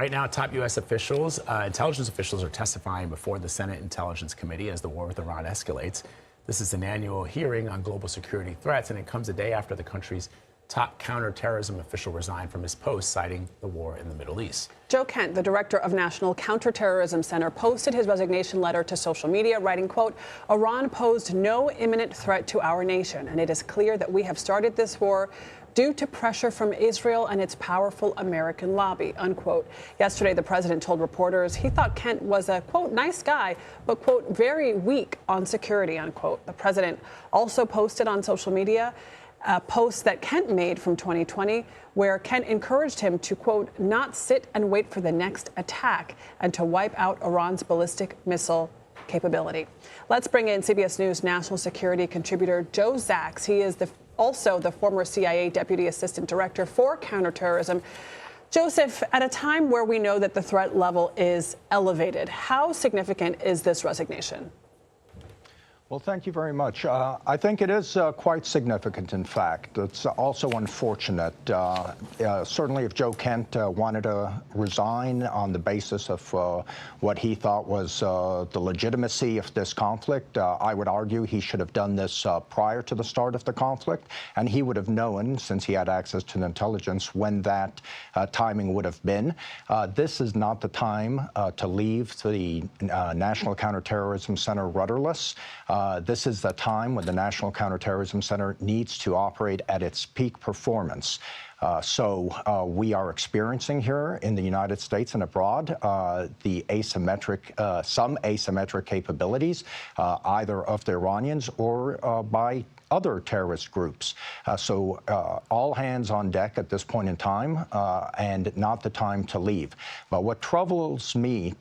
Right now, top U.S. officials, intelligence officials, are testifying before the Senate Intelligence Committee as the war with Iran escalates. This is an annual hearing on global security threats, and it comes a day after the country's top counterterrorism official resigned from his post, citing the war in the Middle East. Joe Kent, the director of National Counterterrorism Center, posted his resignation letter to social media, writing, quote, "Iran posed no imminent threat to our nation, and it is clear that we have started this war due to pressure from Israel and its powerful American lobby," unquote. Yesterday, the president told reporters he thought Kent was a, quote, "nice guy, but, quote, very weak on security," unquote. The president also posted on social media a post that Kent made from 2020, where Kent encouraged him to, quote, "not sit and wait for the next attack and to wipe out Iran's ballistic missile capability." Let's bring in CBS News national security contributor Joe Zacks. He is also the former CIA Deputy Assistant Director for Counterterrorism. Joseph, at a time where we know that the threat level is elevated, how significant is this resignation? Well, thank you very much. I think it is quite significant, in fact. It's also unfortunate. Certainly, if Joe Kent wanted to resign on the basis of what he thought was the legitimacy of this conflict, I would argue he should have done this prior to the start of the conflict, and he would have known, since he had access to the intelligence, when that timing would have been. This is not the time to leave the National Counterterrorism Center rudderless. This is the time when the National Counterterrorism Center needs to operate at its peak performance. We are experiencing here in the United States and abroad some asymmetric capabilities, either of the Iranians or by other terrorist groups. All hands on deck at this point in time, and not the time to leave. But what troubles me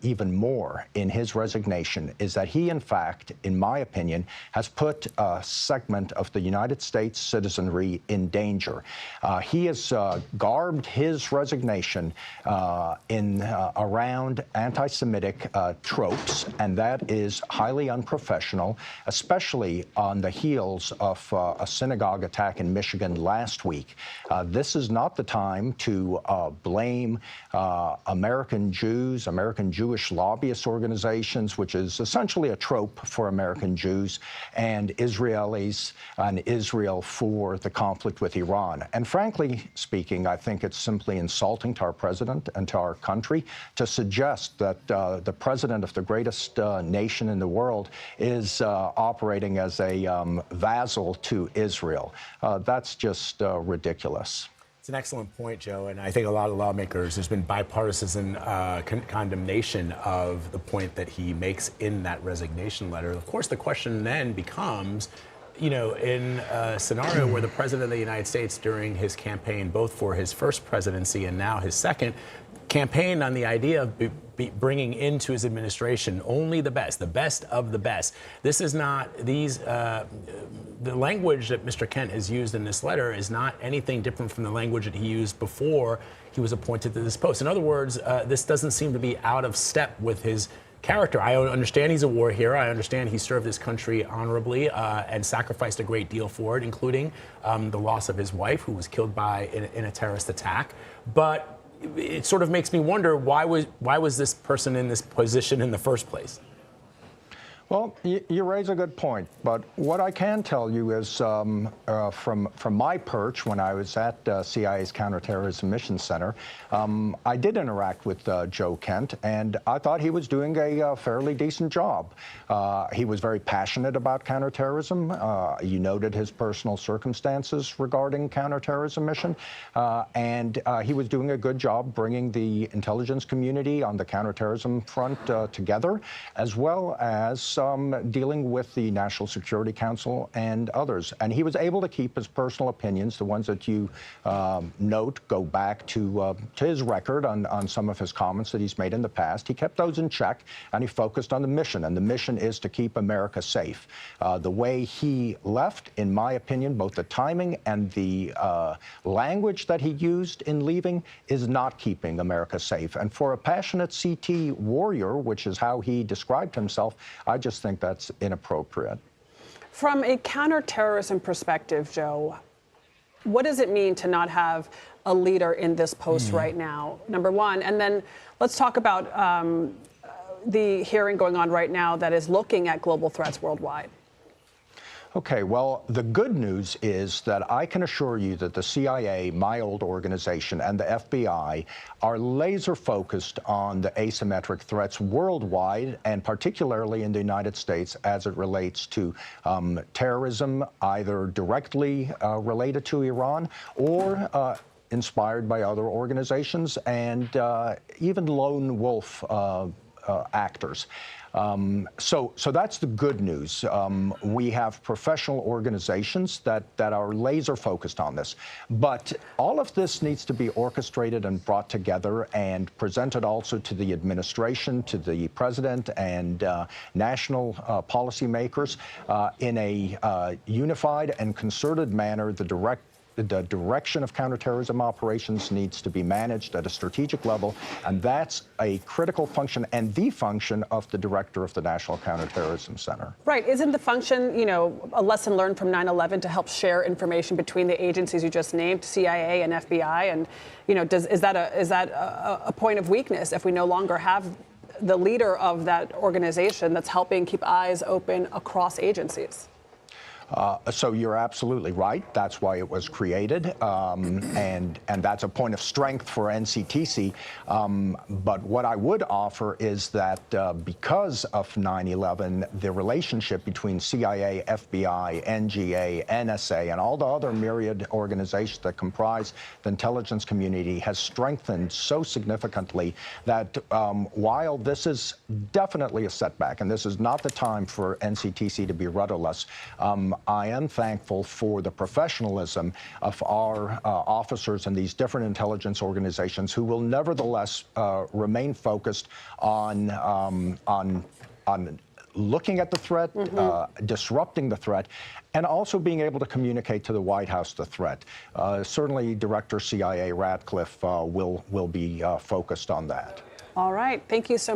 even more in his resignation is that he, in fact, in my opinion, has put a segment of the United States citizenry in danger. He has garbed his resignation around anti-Semitic tropes, and that is highly unprofessional, especially on the heels of a synagogue attack in Michigan last week. This is not the time to blame American Jews, American Jewish lobbyist organizations, which is essentially a trope for American Jews, and Israelis and Israel for the conflict with Iran. And frankly speaking, I think it's simply insulting to our president and to our country to suggest that the president of the greatest nation in the world is operating as a vassal to Israel. That's just ridiculous. It's an excellent point, Joe, and I think a lot of lawmakers, there's been bipartisan condemnation of the point that he makes in that resignation letter. Of course, the question then becomes, you know, in a scenario where the president of the United States during his campaign, both for his first presidency and now his second, campaigned on the idea of bringing into his administration only the best of the best. This is not the language that Mr. Kent has used in this letter is not anything different from the language that he used before he was appointed to this post. In other words, this doesn't seem to be out of step with his character. I understand he's a war hero. I understand he served his country honorably and sacrificed a great deal for it, including the loss of his wife, who was killed in a terrorist attack. But it sort of makes me wonder, why was this person in this position in the first place? Well, you raise a good point, but what I can tell you is from my perch when I was at CIA's Counterterrorism Mission Center, I did interact with Joe Kent, and I thought he was doing a fairly decent job. He was very passionate about counterterrorism. You noted his personal circumstances regarding counterterrorism mission, and he was doing a good job bringing the intelligence community on the counterterrorism front together, as well as dealing with the National Security Council and others. And he was able to keep his personal opinions, the ones that you note go back to his record on some of his comments that he's made in the past. He kept those in check, and he focused on the mission, and the mission is to keep America safe. The way he left, in my opinion, both the timing and the language that he used in leaving is not keeping America safe. And for a passionate CT warrior, which is how he described himself, I just think that's inappropriate. From a counterterrorism perspective, Joe, what does it mean to not have a leader in this post right now, number one. And then let's talk about the hearing going on right now that is looking at global threats worldwide. Okay, well, the good news is that I can assure you that the CIA, my old organization, and the FBI are laser focused on the asymmetric threats worldwide, and particularly in the United States as it relates to terrorism, either directly related to Iran or inspired by other organizations, and even lone wolf actors. So that's the good news. We have professional organizations that are laser focused on this. But all of this needs to be orchestrated and brought together and presented also to the administration, to the president, and national policymakers in a unified and concerted manner. The direction of counterterrorism operations needs to be managed at a strategic level, and that's a critical function and the function of the director of the National Counterterrorism Center. Right. Isn't the function, a lesson learned from 9/11 to help share information between the agencies you just named, CIA and FBI? And, is that a point of weakness if we no longer have the leader of that organization that's helping keep eyes open across agencies? So you're absolutely right. That's why it was created, and that's a point of strength for NCTC. But what I would offer is that because of 9/11, the relationship between CIA, FBI, NGA, NSA, and all the other myriad organizations that comprise the intelligence community has strengthened so significantly that while this is definitely a setback, and this is not the time for NCTC to be rudderless, I am thankful for the professionalism of our officers in these different intelligence organizations who will nevertheless remain focused on looking at the threat, disrupting the threat, and also being able to communicate to the White House the threat. Certainly, Director CIA Ratcliffe will be focused on that. All right. Thank you so much.